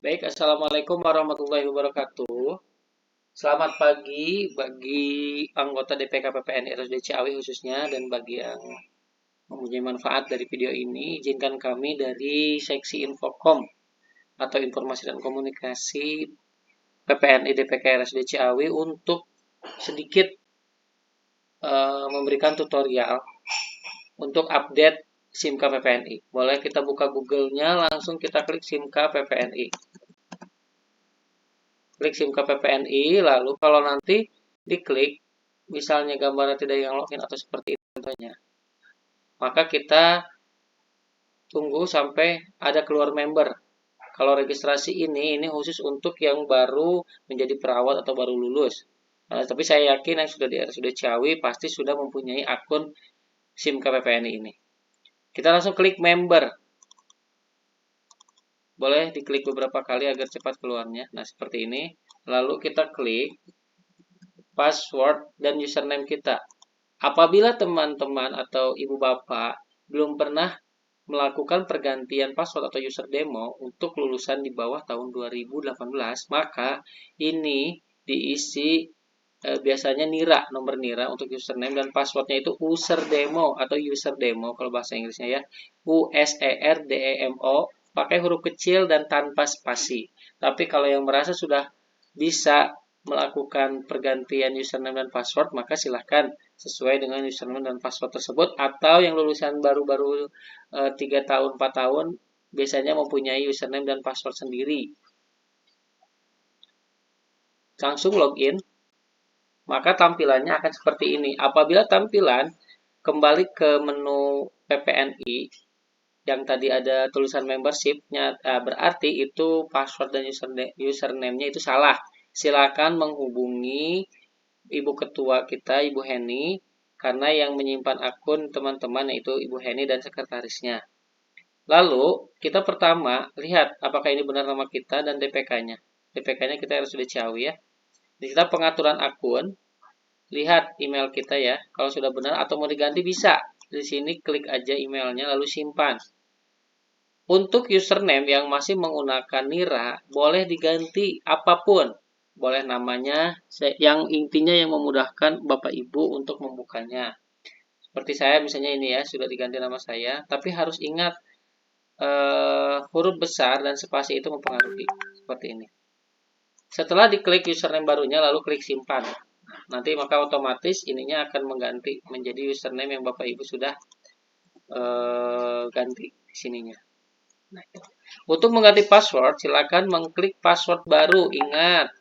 Baik, Assalamualaikum warahmatullahi wabarakatuh. Selamat pagi bagi anggota DPK PPN RSUD Ciawi khususnya dan bagi yang mempunyai manfaat dari video ini, izinkan kami dari seksi Infokom atau Informasi dan Komunikasi PPNI DPK RSUD Ciawi untuk sedikit memberikan tutorial untuk update SIMK PPNI. Boleh kita buka Google-nya, langsung kita klik SIMK PPNI. Klik SIMK PPNI, lalu kalau nanti diklik, misalnya gambarnya tidak yang login atau seperti itu contohnya, maka kita tunggu sampai ada keluar member. Kalau registrasi ini khusus untuk yang baru menjadi perawat atau baru lulus. Tapi saya yakin yang sudah di RSUD Ciawi pasti sudah mempunyai akun SIM KPPNI ini. Kita langsung klik member. Boleh diklik beberapa kali agar cepat keluarnya. Nah, seperti ini. Lalu kita klik password dan username kita. Apabila teman-teman atau ibu bapak belum pernah melakukan pergantian password atau user demo untuk lulusan di bawah tahun 2018, maka ini diisi biasanya NIRA, nomor NIRA untuk username dan passwordnya itu user demo atau user demo kalau bahasa Inggrisnya ya. USERDEMO pakai huruf kecil dan tanpa spasi. Tapi kalau yang merasa sudah bisa melakukan pergantian username dan password, maka silahkan sesuai dengan username dan password tersebut. Atau yang lulusan baru-baru 3 tahun, 4 tahun, biasanya mempunyai username dan password sendiri. Langsung login, maka tampilannya akan seperti ini. Apabila tampilan kembali ke menu PPNI, yang tadi ada tulisan membership-nya, berarti itu password dan username-nya itu salah. Silakan menghubungi Ibu Ketua kita, Ibu Heni, karena yang menyimpan akun teman-teman yaitu Ibu Heni dan sekretarisnya. Lalu, kita pertama lihat apakah ini benar nama kita dan DPK-nya. DPK-nya kita harus sudah Ciawi ya. Di kita pengaturan akun, lihat email kita ya. Kalau sudah benar atau mau diganti bisa. Di sini klik aja emailnya lalu simpan. Untuk username yang masih menggunakan Nira, boleh diganti apapun. Boleh namanya, yang intinya yang memudahkan Bapak Ibu untuk membukanya. Seperti saya misalnya ini ya, sudah diganti nama saya. Tapi harus ingat, huruf besar dan spasi itu mempengaruhi. Seperti ini. Setelah diklik username barunya, lalu klik simpan. Nanti maka otomatis ininya akan mengganti menjadi username yang Bapak Ibu sudah ganti di sininya. Nah, untuk mengganti password, silakan mengklik password baru. Ingat,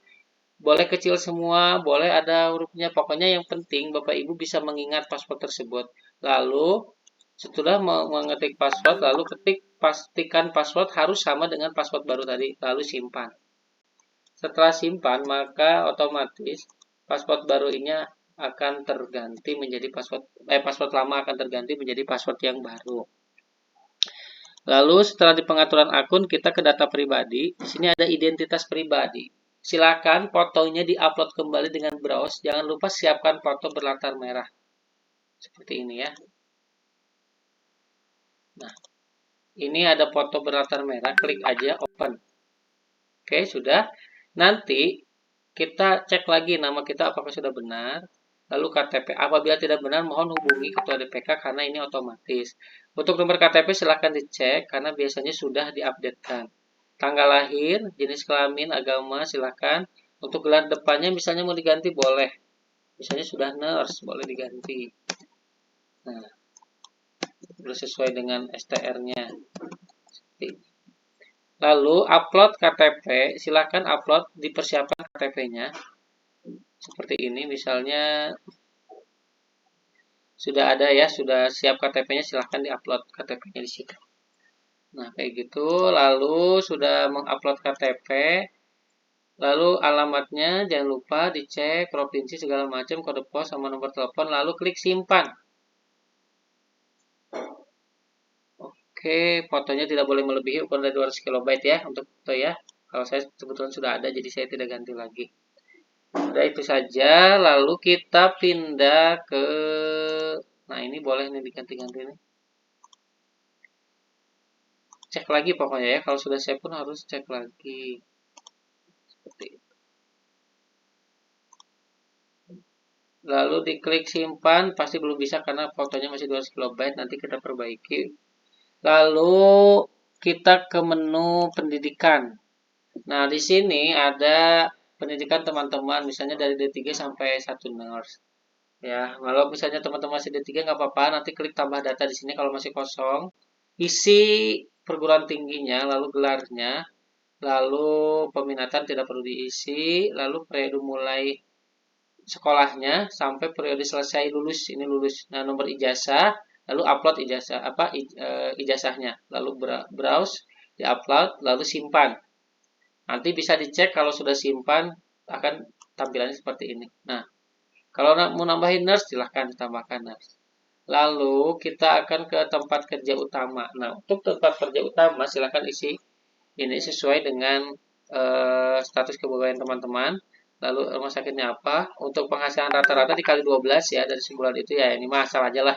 boleh kecil semua, boleh ada hurufnya. Pokoknya yang penting Bapak Ibu bisa mengingat password tersebut. Lalu, setelah mengetik password, lalu pastikan password harus sama dengan password baru tadi. Lalu simpan. Setelah simpan, maka otomatis password baru ini akan terganti menjadi password lama akan terganti menjadi password yang baru. Lalu setelah di pengaturan akun kita ke data pribadi, di sini ada identitas pribadi. Silakan fotonya diupload kembali dengan browse. Jangan lupa siapkan foto berlatar merah. Seperti ini ya. Nah, ini ada foto berlatar merah, klik aja open. Oke, sudah. Nanti kita cek lagi nama kita apakah sudah benar. Lalu KTP. Apabila tidak benar, mohon hubungi Ketua DPK karena ini otomatis. Untuk nomor KTP silahkan dicek karena biasanya sudah diupdatekan. Tanggal lahir, jenis kelamin, agama silahkan. Untuk gelar depannya misalnya mau diganti boleh. Misalnya sudah nurse, boleh diganti. Nah, sudah sesuai dengan STR-nya. Lalu upload KTP, silahkan upload, dipersiapkan KTP-nya. Seperti ini misalnya sudah ada ya, sudah siap KTP-nya, silahkan diupload KTP-nya di situ. Nah, kayak gitu. Lalu sudah mengupload KTP, lalu alamatnya jangan lupa dicek, provinsi segala macam, kode pos sama nomor telepon, lalu klik simpan. Oke, fotonya tidak boleh melebihi ukuran dari 200 KB ya untuk foto ya. Kalau saya kebetulan sudah ada, jadi saya tidak ganti lagi. Udah itu saja, lalu kita pindah ke, nah ini boleh nih diganti-ganti nih. cek lagi pokoknya ya. Kalau sudah save pun harus cek lagi. Seperti itu. Lalu diklik simpan, pasti belum bisa karena fotonya masih 200 KB. Nanti kita perbaiki. Lalu kita ke menu pendidikan. Nah, di sini ada pendidikan teman-teman, misalnya dari D3 sampai 1 nurse. Ya, kalau misalnya teman-teman masih D3 nggak apa-apa, nanti klik tambah data di sini kalau masih kosong. Isi perguruan tingginya, lalu gelarnya, lalu peminatan tidak perlu diisi, lalu periode mulai sekolahnya sampai periode selesai lulus, ini lulus. Nah, nomor ijazah, lalu upload ijazah ijazahnya, lalu browse, diupload, lalu simpan. Nanti bisa dicek kalau sudah simpan akan tampilannya seperti ini. Nah, kalau mau nambahin nurse silahkan tambahkan nurse. Lalu kita akan ke tempat kerja utama. Nah, untuk tempat kerja utama silahkan isi ini sesuai dengan status kepegawaian teman-teman. Lalu rumah sakitnya apa? Untuk penghasilan rata-rata dikali 12 ya dari sebulan itu ya ini mah asal aja lah.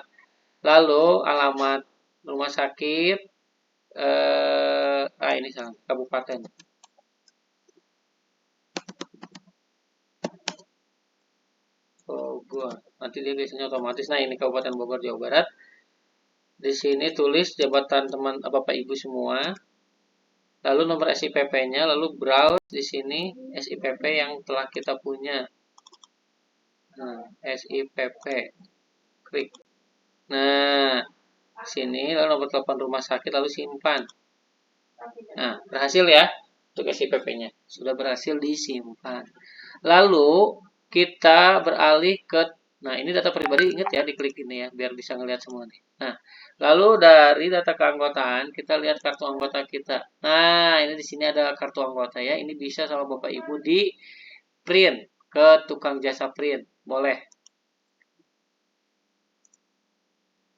Lalu alamat rumah sakit ini salah kabupaten. Bogor. Nanti dia biasanya otomatis. Nah, ini Kabupaten Bogor, Jawa Barat. Di sini tulis jabatan teman Bapak Ibu semua. Lalu nomor SIPP-nya, lalu browse di sini SIPP yang telah kita punya. Nah, SIPP. Klik. Nah, sini lalu nomor telepon rumah sakit lalu simpan. Nah, berhasil ya untuk SIPP-nya. Sudah berhasil disimpan. Lalu kita beralih ke nah, ini data pribadi ingat ya diklik ini ya biar bisa ngelihat semua nih. Nah, lalu dari data keanggotaan kita lihat kartu anggota kita. Nah, ini di sini ada kartu anggota ya. Ini bisa sama Bapak Ibu di print ke tukang jasa print. Boleh.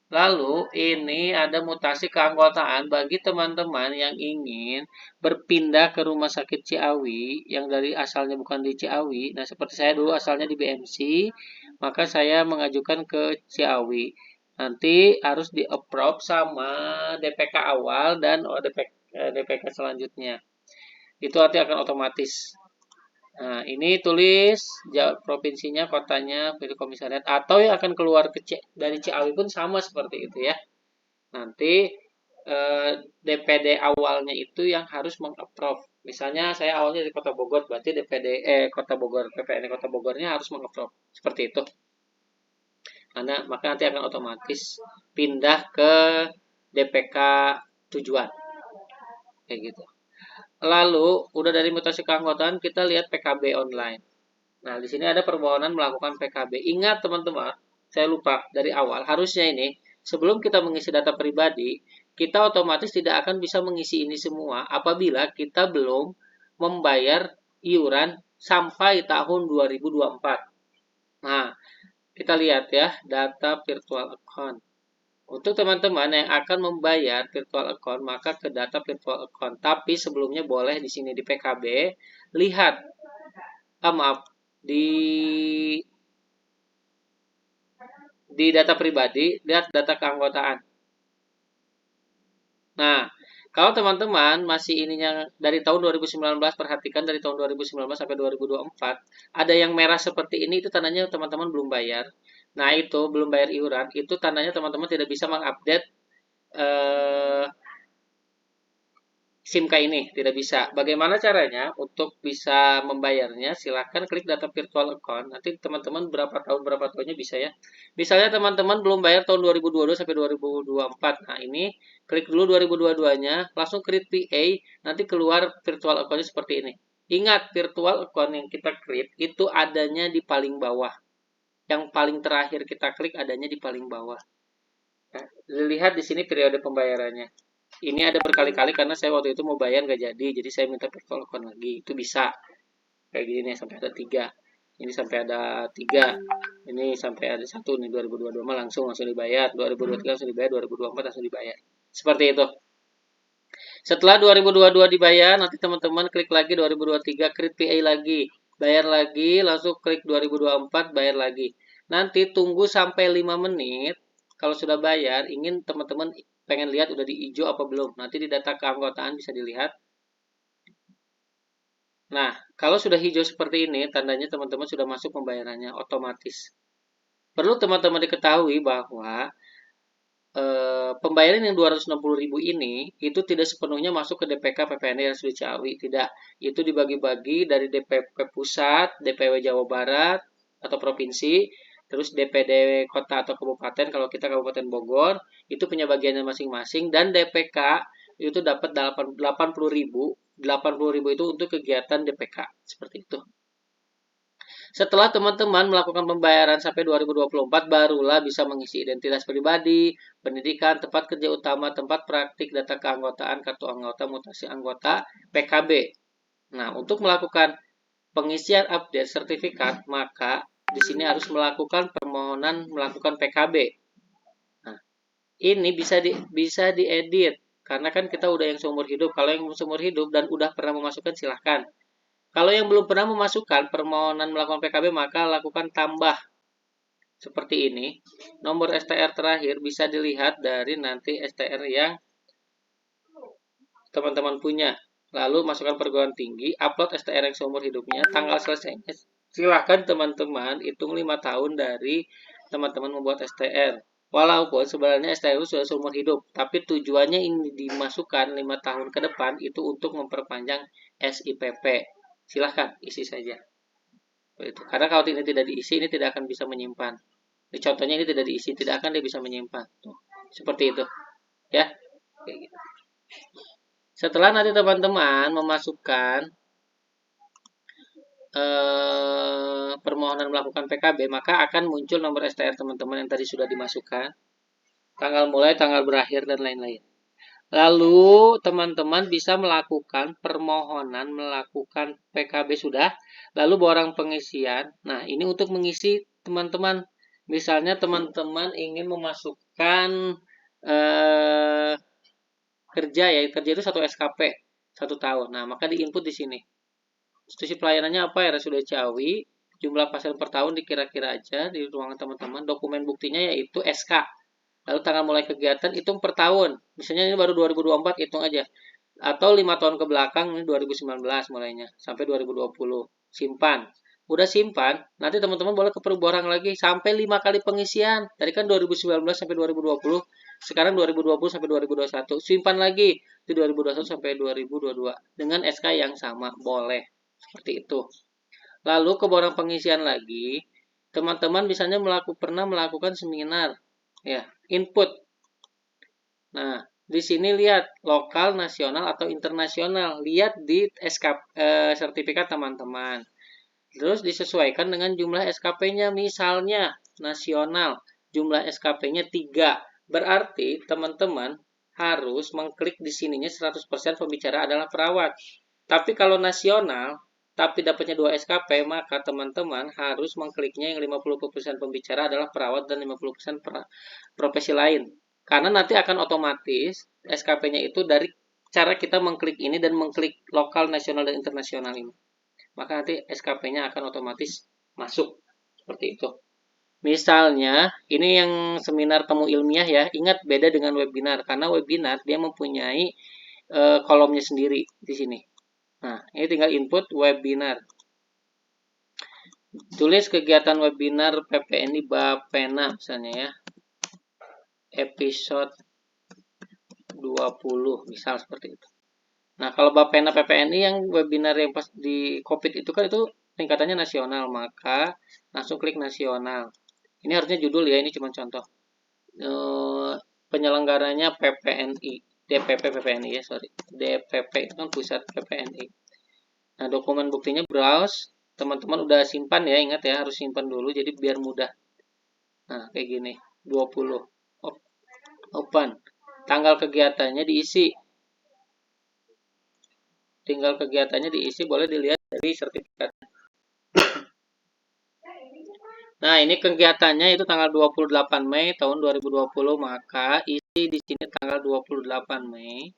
Lalu ini ada mutasi keanggotaan bagi teman-teman yang ingin berpindah ke Rumah Sakit Ciawi yang dari asalnya bukan di Ciawi. Nah, seperti saya dulu asalnya di BMC, maka saya mengajukan ke Ciawi. Nanti harus di-approve sama DPK awal dan DPK selanjutnya. Itu nanti akan otomatis. Nah, ini tulis provinsinya, kotanya, pilih komisariat, atau yang akan keluar dari Ciawi pun sama seperti itu ya. Nanti DPD awalnya itu yang harus mengapprove. Misalnya saya awalnya di Kota Bogor, berarti DPD Kota Bogor, PPN Kota Bogornya harus mengapprove. Seperti itu. Karena maka nanti akan otomatis pindah ke DPK tujuan. Kayak gitu. Lalu, udah dari mutasi keanggotaan, kita lihat PKB online. Nah, di sini ada permohonan melakukan PKB. Ingat teman-teman, saya lupa dari awal, harusnya ini, sebelum kita mengisi data pribadi, kita otomatis tidak akan bisa mengisi ini semua apabila kita belum membayar iuran sampai tahun 2024. Nah, kita lihat ya, data virtual account. Untuk teman-teman yang akan membayar virtual account, maka ke data virtual account. Tapi sebelumnya boleh di sini di PKB, lihat, maaf, di data pribadi, lihat data keanggotaan. Nah, kalau teman-teman masih ininya dari tahun 2019, perhatikan dari tahun 2019 sampai 2024, ada yang merah seperti ini, itu tandanya teman-teman belum bayar. Nah, itu belum bayar iuran, itu tandanya teman-teman tidak bisa mengupdate eh, SIMK ini tidak bisa. Bagaimana caranya untuk bisa membayarnya? Silahkan klik data virtual account. Nanti teman-teman berapa tahunnya bisa ya. Misalnya teman-teman belum bayar tahun 2022 sampai 2024. Nah, ini klik dulu 2022-nya, langsung create PA, nanti keluar virtual account-nya seperti ini. Ingat, virtual account yang kita create itu adanya di paling bawah. Yang paling terakhir kita klik adanya di paling bawah. Nah, lihat di sini periode pembayarannya. Ini ada berkali-kali karena saya waktu itu mau bayar nggak jadi saya minta virtual account lagi. Itu bisa kayak gini nih sampai ada 3. Ini sampai ada 3. Ini sampai ada 1 nih 2022 mah langsung dibayar. 2023 langsung dibayar, 2024 langsung dibayar. Seperti itu. Setelah 2022 dibayar, nanti teman-teman klik lagi 2023 create PA lagi. Bayar lagi, langsung klik 2024 bayar lagi. Nanti tunggu sampai 5 menit. Kalau sudah bayar, ingin teman-teman pengen lihat udah di hijau apa belum. Nanti di data keanggotaan bisa dilihat. Nah, kalau sudah hijau seperti ini, tandanya teman-teman sudah masuk pembayarannya otomatis. Perlu teman-teman diketahui bahwa pembayaran yang 260.000 ini itu tidak sepenuhnya masuk ke DPK PPNI RSUD Ciawi, tidak. Itu dibagi-bagi dari DPP Pusat, DPW Jawa Barat atau provinsi, terus DPD kota atau kabupaten kalau kita Kabupaten Bogor, itu punya bagiannya masing-masing dan DPK itu dapat 80.000. 80.000 itu untuk kegiatan DPK, seperti itu. Setelah teman-teman melakukan pembayaran sampai 2024, barulah bisa mengisi identitas pribadi, pendidikan, tempat kerja utama, tempat praktik, data keanggotaan, kartu anggota, mutasi anggota, PKB. Nah, untuk melakukan pengisian update sertifikat, maka di sini harus melakukan permohonan melakukan PKB. Nah, ini bisa diedit karena kan kita udah yang seumur hidup. Kalau yang seumur hidup dan udah pernah memasukkan silahkan. Kalau yang belum pernah memasukkan permohonan melakukan PKB, maka lakukan tambah seperti ini. Nomor STR terakhir bisa dilihat dari nanti STR yang teman-teman punya. Lalu masukkan perguruan tinggi, upload STR yang seumur hidupnya, tanggal selesainya. Silahkan teman-teman hitung 5 tahun dari teman-teman membuat STR. Walaupun sebenarnya STR itu sudah seumur hidup, tapi tujuannya ini dimasukkan 5 tahun ke depan itu untuk memperpanjang SIPP. Silahkan isi saja. Itu. Karena kalau ini tidak diisi, ini tidak akan bisa menyimpan. Di contohnya ini tidak diisi, tidak akan dia bisa menyimpan. Tuh, seperti itu. Ya. Kayak gitu. Setelah nanti teman-teman memasukkan permohonan melakukan PKB, maka akan muncul nomor STR teman-teman yang tadi sudah dimasukkan. Tanggal mulai, tanggal berakhir, dan lain-lain. Lalu teman-teman bisa melakukan permohonan melakukan PKB sudah. Lalu borang pengisian. Nah, ini untuk mengisi teman-teman. Misalnya teman-teman ingin memasukkan kerja ya. Kerja itu 1 SKP 1 tahun. Nah, maka diinput di sini. Institusi pelayanannya apa ya? RSUD Ciawi. Jumlah pasien per tahun dikira-kira aja di ruangan teman-teman. Dokumen buktinya yaitu SK. Lalu tanggal mulai kegiatan hitung per tahun. Misalnya ini baru 2024, hitung aja. Atau 5 tahun ke belakang, ini 2019 mulainya. Sampai 2020. Simpan. Udah simpan, nanti teman-teman boleh ke perborang lagi. Sampai 5 kali pengisian. Tadi kan 2019 sampai 2020. Sekarang 2020 sampai 2021. Simpan lagi. Di 2021 sampai 2022. Dengan SK yang sama. Boleh. Seperti itu. Lalu ke borang pengisian lagi. Teman-teman misalnya pernah melakukan seminar. Ya, input. Nah, di sini lihat lokal, nasional atau internasional. Lihat di sertifikat teman-teman. Terus disesuaikan dengan jumlah SKP-nya. Misalnya nasional, jumlah SKP-nya 3. Berarti teman-teman harus mengklik di sininya 100% pembicara adalah perawat. Tapi kalau nasional, tapi dapatnya 2 SKP, maka teman-teman harus mengkliknya yang 50% pembicara adalah perawat dan 50% profesi lain. Karena nanti akan otomatis SKP-nya itu dari cara kita mengklik ini dan mengklik lokal, nasional, dan internasional ini. Maka nanti SKP-nya akan otomatis masuk. Seperti itu. Misalnya, ini yang seminar temu ilmiah ya. Ingat beda dengan webinar. Karena webinar dia mempunyai kolomnya sendiri di sini. Nah, ini tinggal input webinar. Tulis kegiatan webinar PPNI Bapena misalnya ya. Episode 20 misal seperti itu. Nah, kalau Bapena PPNI yang webinar yang pas di COVID itu kan itu tingkatannya nasional, maka langsung klik nasional. Ini harusnya judul ya, ini cuma contoh. Penyelenggaranya PPNI, DPP PPNI ya, sorry. DPP itu kan pusat PPNI. Nah, dokumen buktinya browse. Teman-teman udah simpan ya, ingat ya, harus simpan dulu jadi biar mudah. Nah, kayak gini, 20. Open. Tanggal kegiatannya diisi. Tinggal kegiatannya diisi, boleh dilihat dari sertifikat. Nah, ini kegiatannya itu tanggal 28 Mei tahun 2020, maka isi di sini tanggal 28 Mei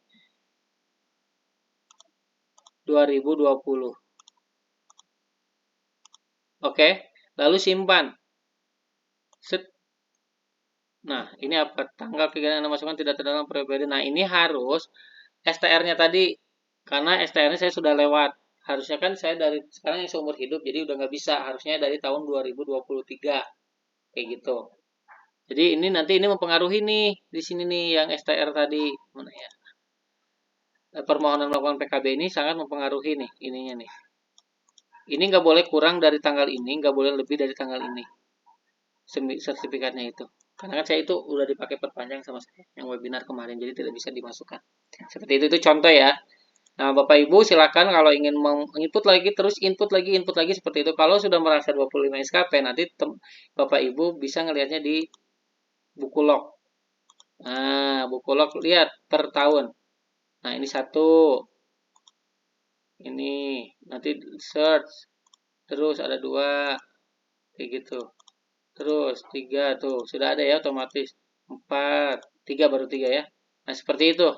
2020. Oke, lalu simpan. Set. Nah, ini apa? Tanggal kegiatan Anda masukkan tidak terdalam periode. Nah, ini harus STR-nya tadi. Karena STR-nya saya sudah lewat. Harusnya kan saya dari sekarang yang seumur hidup, jadi udah nggak bisa. Harusnya dari tahun 2023. Kayak gitu. Jadi ini nanti ini mempengaruhi nih. Di sini nih yang STR tadi. Mana ya? Permohonan melakukan PKB ini sangat mempengaruhi nih ininya nih. Ini nggak boleh kurang dari tanggal ini, nggak boleh lebih dari tanggal ini. Sertifikatnya itu. Karena kan saya itu udah dipakai perpanjang sama saya yang webinar kemarin, jadi tidak bisa dimasukkan. Seperti itu contoh ya. Nah, Bapak Ibu silakan kalau ingin menginput lagi terus input lagi seperti itu. Kalau sudah merasa 25 SKP nanti Bapak Ibu bisa ngelihatnya di buku log. Nah, buku log lihat per tahun. Nah, ini satu, ini nanti search, terus ada dua, kayak gitu. Terus tiga tuh sudah ada ya otomatis. Empat, tiga baru tiga ya. Nah seperti itu,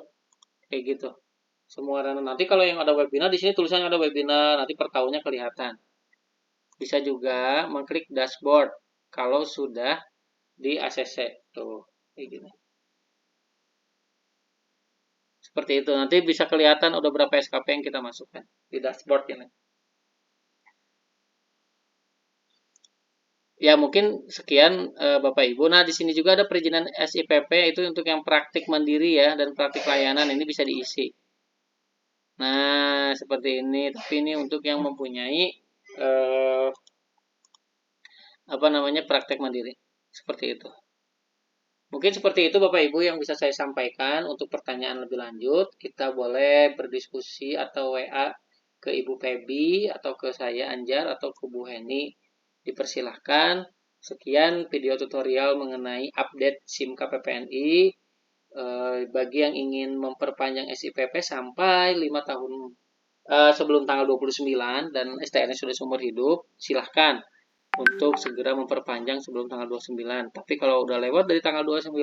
kayak gitu. Semua random. Nanti kalau yang ada webinar di sini tulisannya ada webinar, nanti per tahunnya kelihatan. Bisa juga mengklik dashboard kalau sudah di ACC tuh, kayak gini. Seperti itu. Nanti bisa kelihatan udah berapa SKP yang kita masukkan di dashboard ini. Ya mungkin sekian Bapak Ibu. Nah di sini juga ada perizinan SIPP itu untuk yang praktik mandiri ya dan praktik layanan ini bisa diisi. Nah seperti ini. Tapi ini untuk yang mempunyai eh, apa namanya praktek mandiri seperti itu. Mungkin seperti itu Bapak Ibu yang bisa saya sampaikan. Untuk pertanyaan lebih lanjut kita boleh berdiskusi atau WA ke Ibu Febi atau ke saya Anjar atau ke Bu Heni. Dipersilahkan. Sekian video tutorial mengenai update SIM KPPNI. Bagi yang ingin memperpanjang SIPP sampai 5 tahun sebelum tanggal 29 dan STR-nya sudah seumur hidup, silahkan untuk segera memperpanjang sebelum tanggal 29. Tapi kalau udah lewat dari tanggal 29,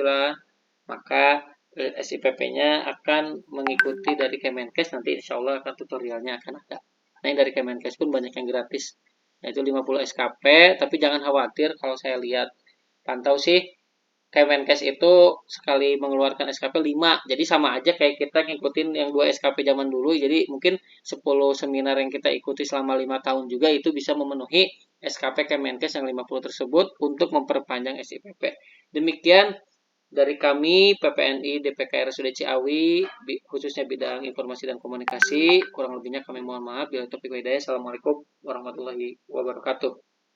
maka SIPP-nya akan mengikuti dari Kemenkes, nanti insya Allah akan tutorialnya akan ada. Nah, yang dari Kemenkes pun banyak yang gratis, yaitu 50 SKP, tapi jangan khawatir kalau saya lihat pantau sih, Kemenkes itu sekali mengeluarkan SKP 5. Jadi sama aja kayak kita ngikutin yang 2 SKP zaman dulu. Jadi mungkin 10 seminar yang kita ikuti selama 5 tahun juga itu bisa memenuhi SKP Kemenkes yang 50 tersebut untuk memperpanjang SIPP. Demikian dari kami PPNI DPK RSUD Ciawi khususnya bidang informasi dan komunikasi. Kurang lebihnya kami mohon maaf. Bila topik hidayah. Assalamualaikum warahmatullahi wabarakatuh.